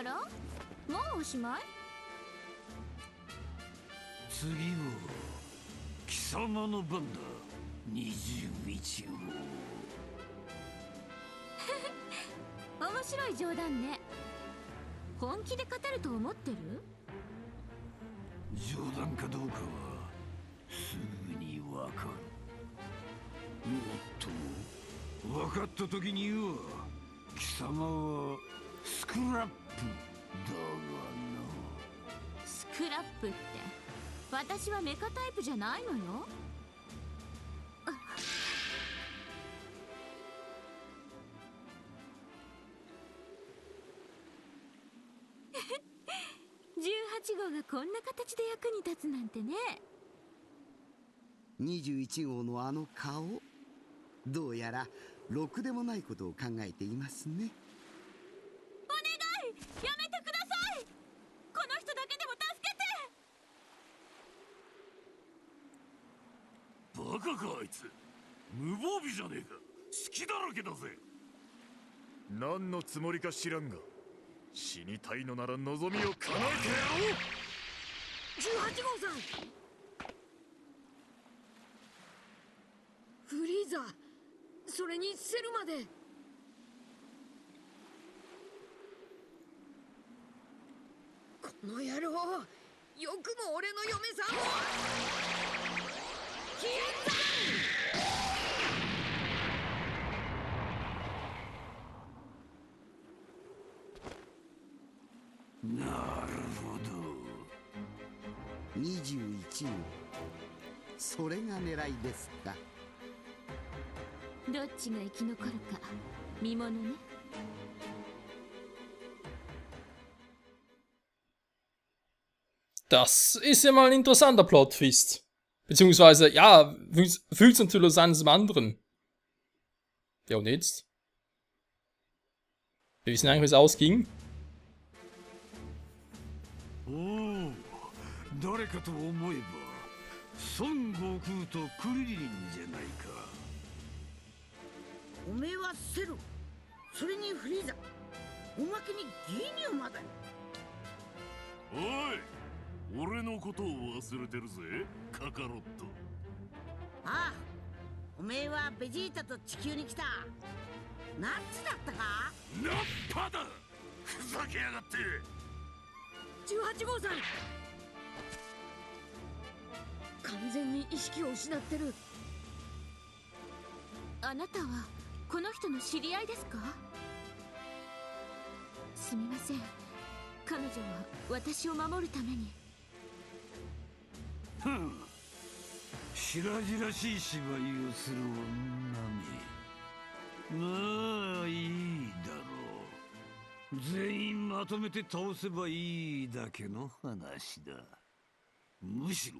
あら、もうおしまい？次は貴様の番だ、21号。面白い冗談ね。本気で語ると思ってる？冗談かどうかはすぐにわかる。もっと分かった時には貴様はスクラップだがな。スクラップって私はメカタイプじゃないのよ。18号がこんな形で役に立つなんてね。21号のあの顔、どうやらろくでもないことを考えていますね。お願い、やめてください。この人だけでも助けて。バカかあいつ、無防備じゃねえか。隙だらけだぜ。何のつもりか知らんが、死にたいのなら望みを叶えてやろう。18号さん、フリーザ、それにセルまで。この野郎、よくも俺の嫁さんを。キンなるほど。21号、それが狙いですか。どっちが生き残るか見ものね。Das ist ja mal ein interessanter Plot-Twist. Beziehungsweise, ja, fühlt sich natürlich an zum anderen. Ja, und jetzt? Wir wissen eigentlich, wie es ausging. おお、誰かと思えば孫悟空とクリリンじゃないか。おめえはセル、それにフリーザ、おまけにギニューまで。おい、俺のことを忘れてるぜ、カカロット。ああ、おめえはベジータと地球に来たナッツだったか。ナッパだ、ふざけやがって。18号さん、完全に意識を失ってる。あなたはこの人の知り合いですか？すみません、彼女は私を守るために。ふん、白々しい芝居をする女め。まあいいだろう。全員まとめて倒せばいいだけの話だ。むしろ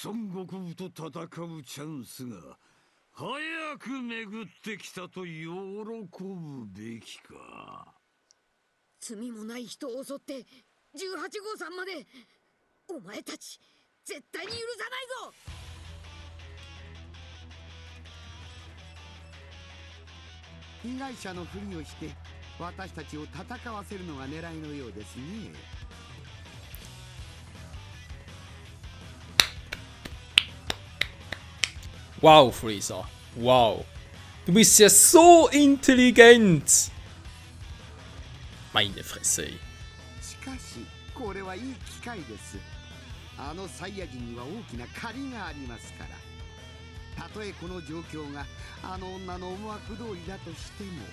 孫悟空と戦うチャンスが早く巡ってきたと喜ぶべきか。罪もない人を襲って18号さんまで。お前たち絶対に許さないぞ。被害者のふりをして私たちを戦わせるのが狙いのようですね。Wow, Freezer. Wow. Du bist ja so intelligent. Meine Fresse. しかしこれはいい機会です。あのサイヤ人には大きな借りがありますから。たとえこの状況があの女の思惑通りだとしても、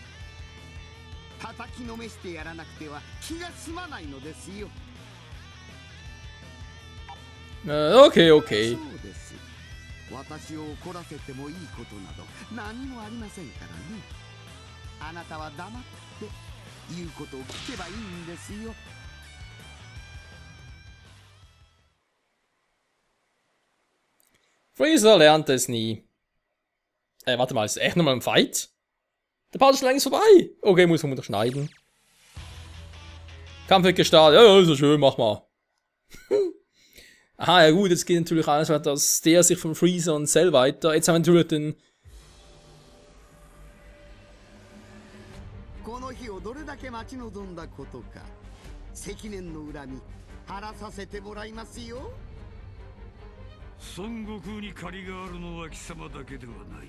叩きのめしてやらなくては気が済まないのですよ。Okay, okay. そうです。私を怒らせてもいいことなど何もありませんからね。あなたは黙って言うことを聞けばいいんですよ。Freezer lernt es nie. Warte mal, ist echt nochmal ein Fight? Der Part ist schon längst vorbei. Okay, muss man doch schneiden. Kampf wird gestartet. Ja, ist ja schön, mach mal. Aha, ja gut, jetzt geht natürlich alles weiter, dass der sich von Freezer und Cell weiter. Jetzt haben wir natürlich den... どれだけ待ち望んだことか。積年の恨み晴らさせてもらいますよ。孫悟空に借りがあるのは貴様だけではない。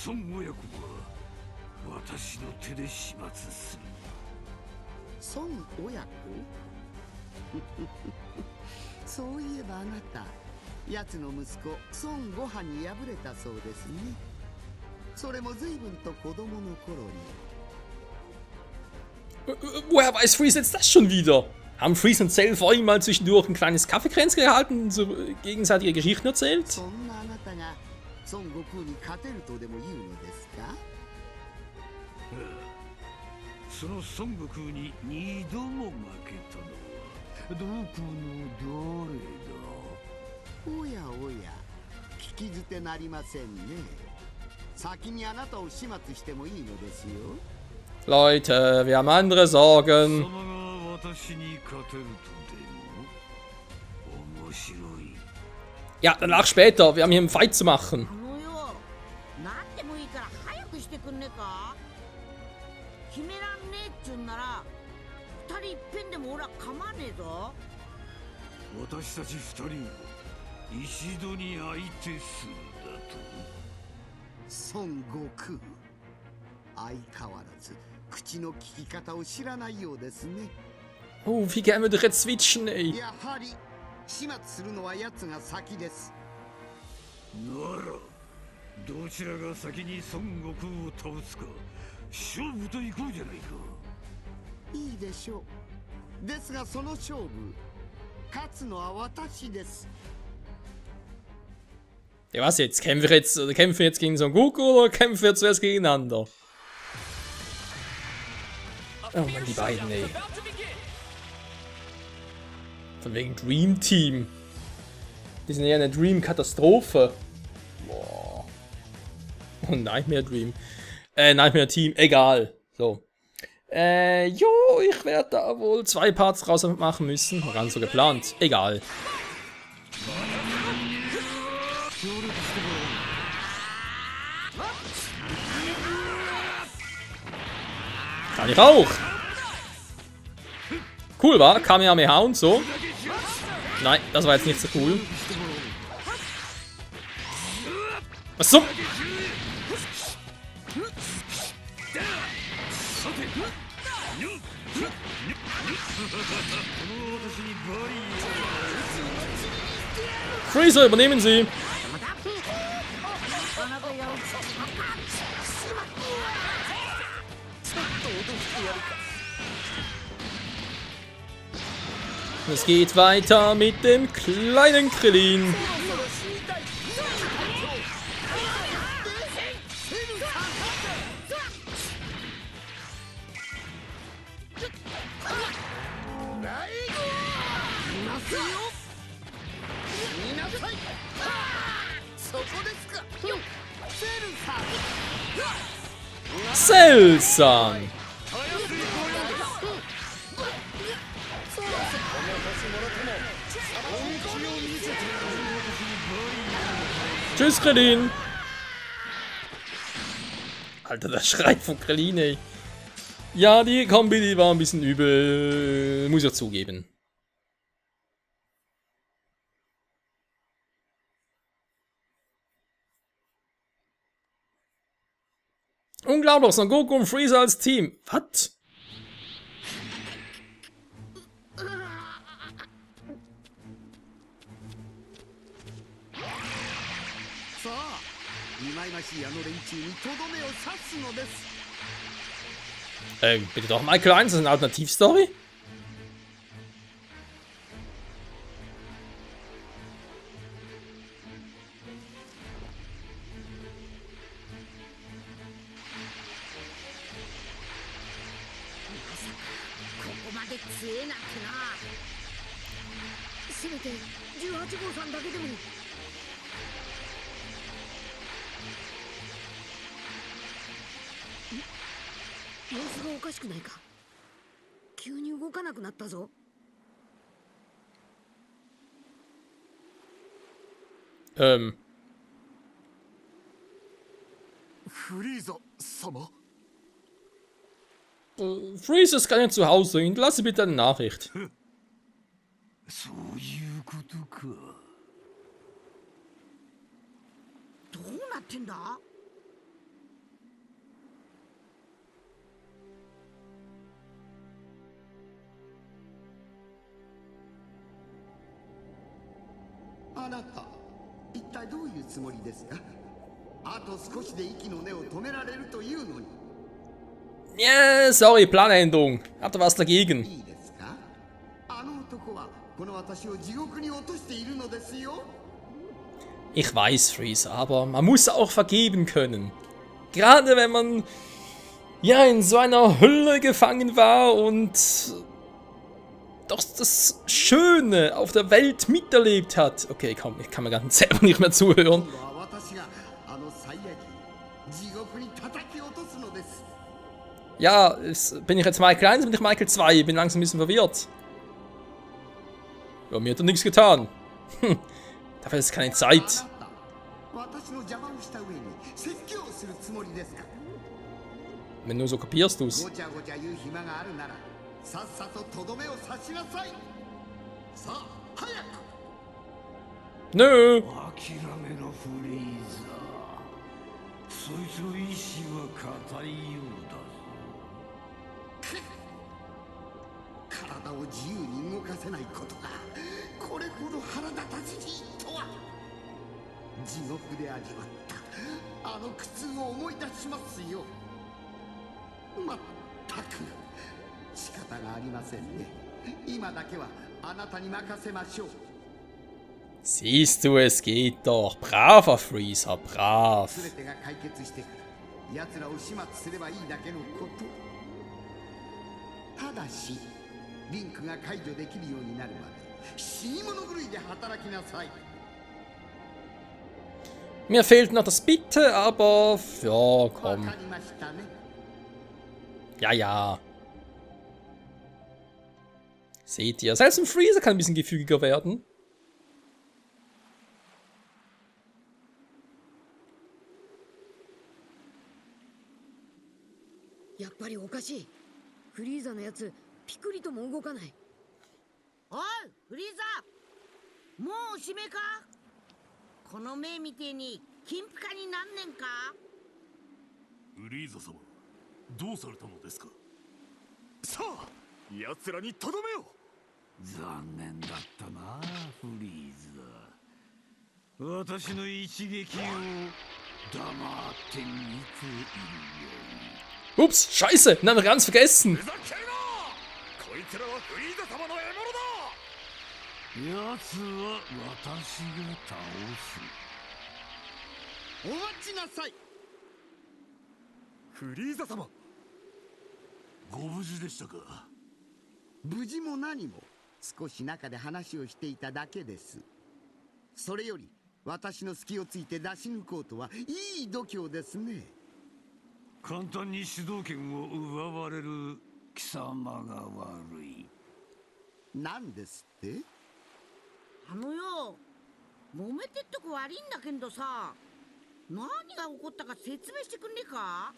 孫親子は私の手で始末する。孫親子そういえばあなた、奴の息子孫悟飯に敗れたそうですね。それも随分と子供の頃に。Woher weiß Freeze jetzt das schon wieder? Haben Freeze und Cell vorhin mal zwischendurch ein kleines Kaffeekränzchen gehalten und so gegenseitige Geschichten erzählt? そんなあなたが孫悟空に勝てるとでも言うのですか？その孫悟空に二度も負けたのはどこの誰だ？おやおや、聞き捨てなりませんね。先にあなたを始末してもいいのですよ。Leute, wir haben andere Sorgen. 貴様が私に勝てるとでも面白い。 Ja, danach später. Wir haben hier einen Fight zu machen. あのよ、なんでもいいから早くしてくんねえか。決めらんねえっちゅうんなら二人いっぺんでも俺は構わねえぞ。私たち二人を一度に相手するだと？孫悟空、相変わらず口の利き方を知らないようですね。 Oh, wie gerne würde ich jetzt switchen, ey. やはり始末するのは奴が先です。ならどちらが先に孫悟空を倒すか勝負といこうじゃないか。いいでしょう。ですがその勝負、勝つのは私です。 Ja, was jetzt? Kämpfen wir jetzt gegen Son Goku oder kämpfen wir zuerst gegeneinander? Oh Mann, die beiden, ey. Von wegen Dream Team. Die sind ja eine Dream-Katastrophe. Boah. Oh, Nightmare Dream. Nightmare Team, egal. So. Jo, ich werde da wohl 2 Parts draus machen müssen. War ganz so geplant. Egal. Kann ich auch. Cool war, Kamehameha und so. Nein, das war jetzt nicht so cool. Was zum? Freezer, übernehmen Sie. Es geht weiter mit dem kleinen Krillin. Seltsam. Tschüss, Krillin. Alter, der Schrei von Krillin, ey. Ja, die Kombi, die war ein bisschen übel. Muss ich auch zugeben. Unglaublich, Son Goku und Freezer als Team. Was? 忌々しいあの連中にとどめを刺すのです。 Bitte doch, Michael 1 ist eine Alternativstory?フリーザ様。Freezer ist gar nicht zu Hause. Hinterlasse bitte eine Nachricht. そういうことか。どうなってんだ？あなた、一体どういうつもりですか？あと少しで息の根を止められるというのに。Ja, sorry, Planänderung. Hat er was dagegen? いいですか？あの男はこの私を地獄に落としているのですよ。 Ich weiß, Freezer, aber man muss auch vergeben können. Gerade wenn man ja in so einer Hölle gefangen war und doch das Schöne auf der Welt miterlebt hat. Okay, komm, ich kann mir gar nicht selber nicht mehr zuhören. 今度は私があのサイヤ人地獄に叩き落とすのです。 Ja, bin ich jetzt Michael 1, bin ich Michael 2? Ich bin langsam ein bisschen verwirrt. Ja, mir hat er nichts getan. Hm, dafür ist keine あ Zeit. なた、私の邪魔をした上に説教をするつもりですか？ Wenn du so kapierst du's. ごちゃごちゃ言う暇があるならさっさととどめを刺しなさい。さあ早く。 Nö. 諦めろフリーザー。そいつの意志は固いようだぞ。体を自由に動かせないことがこれほど腹立たしいとは。地獄で味わったあの苦痛を思い出しますよ。まったく仕方がありませんね。今だけはあなたに任せましょう。 Siehst du, es geht doch. Braver Freezer, brav. 全てが解決してから奴らを始末すればいいだけのこと。ただしリンクが解除できるようになるまで死に物狂いで働きなさい。 Mir fehlt noch das Bitte, aber ja, わ komm. かりましたね。 Ja, ja. Seht ihr, selbst ein Freezer kann ein bisschen gefügiger werden. やっぱりおかしい。フリーザのやつピクリとも動かない。おいフリーザ、もうおしめか？この目みてえに金ピカになんねんか？フリーザ様、どうされたのですか？さあ奴らにとどめを。残念だったなフリーザ。私の一撃を黙って見ているよ。 Ups, scheiße, den haben wir ganz vergessen. ふざけるな！こいつらはフリーザ様の獲物だ！奴は私が倒す。お待ちなさい。フリーザ様、ご無事でしたか？無事も何も少し中で話をしていただけです。それより私の隙をついて出し抜こうとはいい度胸ですね。簡単に主導権を奪われる貴様が悪い。なんですって？あのよ、揉めてっとこ悪いんだけどさ、何が起こったか説明してくんねえか？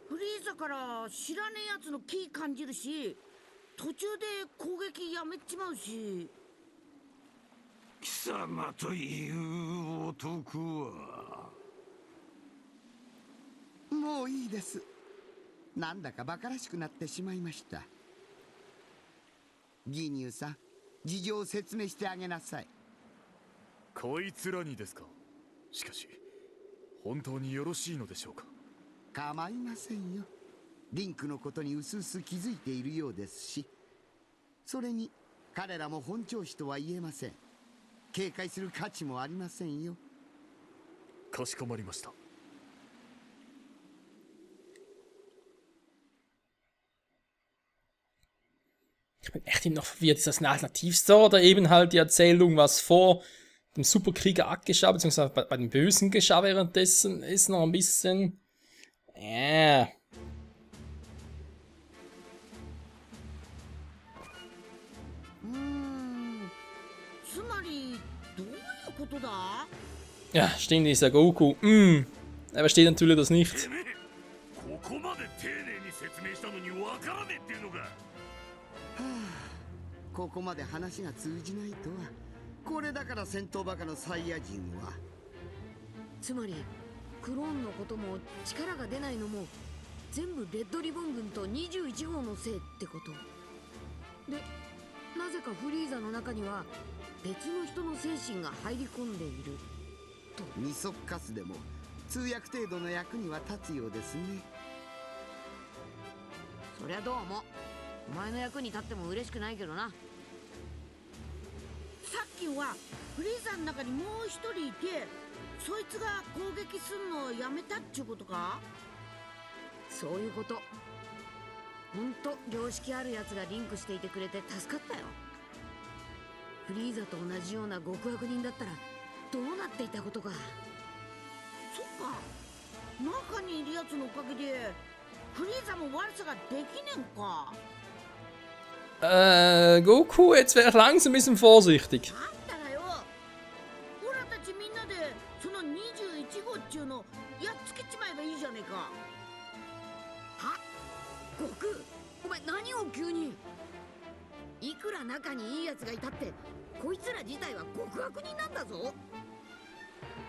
フリーザから知らねえやつの気感じるし、途中で攻撃やめちまうし。貴様という男は。もういいです。なんだか馬鹿らしくなってしまいました。ギニューさん、事情を説明してあげなさい。こいつらにですか？しかし本当によろしいのでしょうか？構いませんよ。リンクのことにうすうす気づいているようですし、それに彼らも本調子とは言えません。警戒する価値もありませんよ。かしこまりました。 Ich bin echt immer noch verwirrt. Ist das eine Alternativstory oder eben halt die Erzählung, was vor dem Superkrieger geschah, beziehungsweise bei dem Bösen geschah währenddessen, ist noch ein bisschen... Ja, stimmt, dieser Goku. Er versteht natürlich das nicht. こまで丁寧に説明したのにわからねえっていうのか。ここまで話が通じないとは。これだから戦闘バカのサイヤ人は。つまりクローンのことも力が出ないのも全部レッドリボン軍と21号のせいってことで、なぜかフリーザの中には別の人の精神が入り込んでいると。二足カスでも通訳程度の役には立つようですね。そりゃどうもお前の役に立っても嬉しくないけどな。さっきはフリーザの中にもう一人いて、そいつが攻撃すんのをやめたっちゅうことか。そういうこと。ほんと良識あるやつがリンクしていてくれて助かったよ。フリーザと同じような極悪人だったらどうなっていたことか。そっか、中にいるやつのおかげでフリーザも悪さができねんか。Goku, jetzt wäre ich langsam ein bisschen vorsichtig. だったらよ、オラたちみんなでその21号っちゅうのやっつけちまえばいいじゃねえか。は？悟空、お前何を急に。いくら中にいいやつがいたってこいつら自体は極悪人なんだぞ。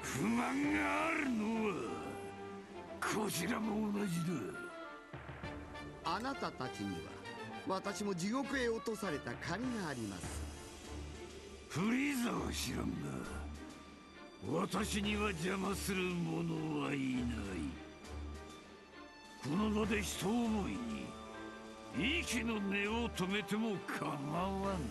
不満があるのはこちらも同じだ。あなたたちには私も地獄へ落とされた借りがあります。フリーザは知らんが、私には邪魔する者はいない。この場で一思いに息の根を止めても構わんぞ。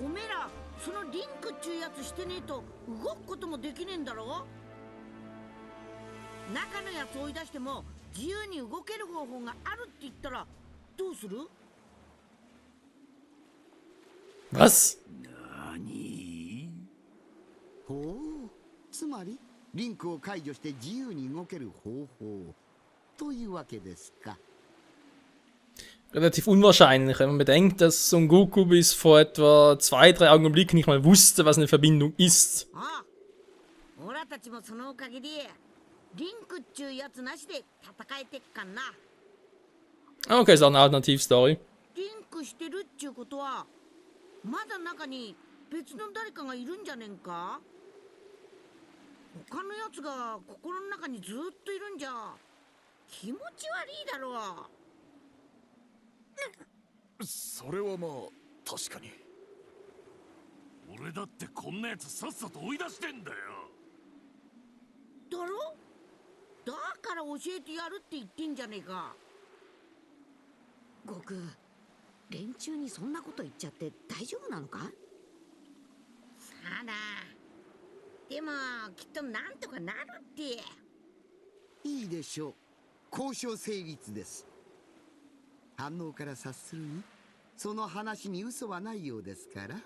おめえらそのリンクっちゅうやつしてねえと動くこともできねえんだろ。中のやつ追い出しても自由に動ける方法があるって言ったらどうする？ Was? 何？ほう、つまりリンクを解除して自由に動ける方法というわけですか。Relativ unwahrscheinlich, wenn man bedenkt, dass Son Goku bis vor etwa 2-3 Augenblicken nicht mal wusste, was eine Verbindung ist. ああ、オラたちもそのおかげでリンクっちゅうやつなしで戦えてっかんな。 Okay, ist auch eine Alternativstory. リンクしてるっちゅうことはまだ中に別の誰かがいるんじゃねんか。他のやつが心の中にずっといるんじゃ気持ち悪いだろう。それはまあ確かに。俺だってこんなやつさっさと追い出してんだよ。だろ？だから教えてやるって言ってんじゃねえか。悟空、連中にそんなこと言っちゃって大丈夫なのか？さあな。でもきっとなんとかなるって。いいでしょう。交渉成立です。反応から察するにその話に嘘はないようですから。よ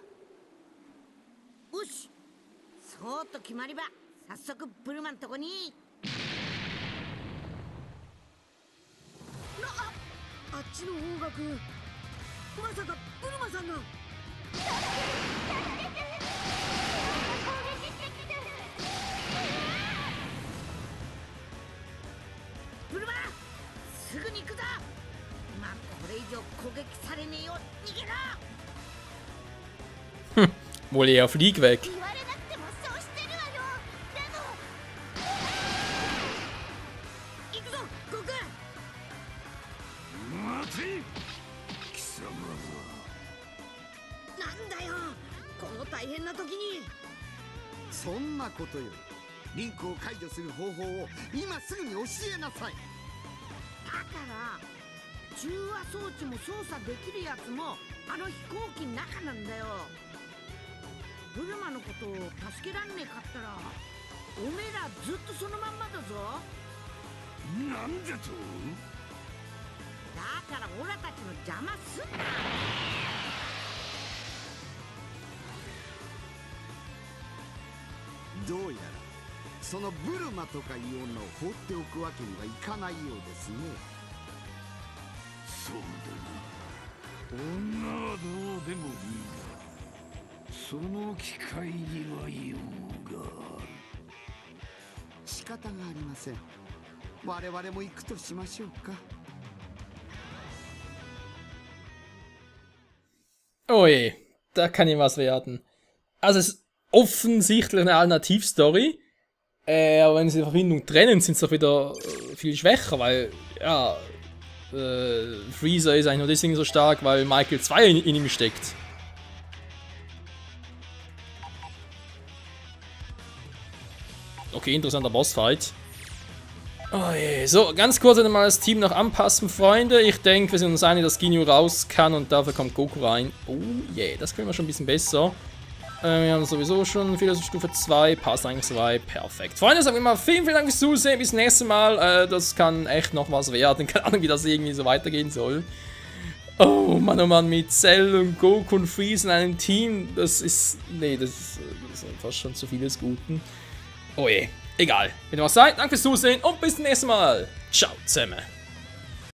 し、そうと決まれば早速ブルマンとこに。あっちの方角、まさかブルマさんが。ブルマン、すぐに行くぞ。まあこれ以上攻撃されねえよ。逃げろ。 Wohl eher Fliegweg. 言われなくてもそうしてるわよ。でも行くぞ悟空。待て貴様なんだよこの大変な時に。そんなことよりリンクを解除する方法を今すぐに教えなさい。だから中和装置も操作できるやつもあの飛行機の中なんだよ。ブルマのことを助けらんねえかったらおめえらずっとそのまんまだぞ。なんだと？だからオラたちの邪魔すんな。どうやらそのブルマとかいう女を放っておくわけにはいかないようですね。そうだな。女はどうでもいいがその機会には用がある。仕方がありません。我々も行くとしましょうか。 Oh je, da kann ja was werden. Also es ist offensichtlich eine Alternativstory. Aber wenn sie die Verbindung trennen, sind sie doch wieder viel schwächer, weil, ja, Freezer ist eigentlich nur deswegen so stark, weil Michael 2 in ihm steckt. Okay, interessanter Bossfight. Oh je. So, ganz kurz einmal das Team noch anpassen, Freunde. Ich denke, wir sind uns einig, dass Ginyu raus kann und dafür kommt Goku rein. Oh je, das können wir schon ein bisschen besser. Wir haben sowieso schon Stufe 2, passt eigentlich 2, perfekt. Freunde, sagen wir mal vielen Dank fürs Zusehen, bis nächstes Mal. Das kann echt noch was werden. Keine Ahnung, wie das irgendwie so weitergehen soll. Oh Mann, mit Cell und Goku und Freeze in einem Team, das ist... Nee, das ist fast schon zu viel des Guten. Oh je. Egal. Wenn ihr was seid, danke fürs Zusehen und bis zum nächsten Mal. Ciao zusammen.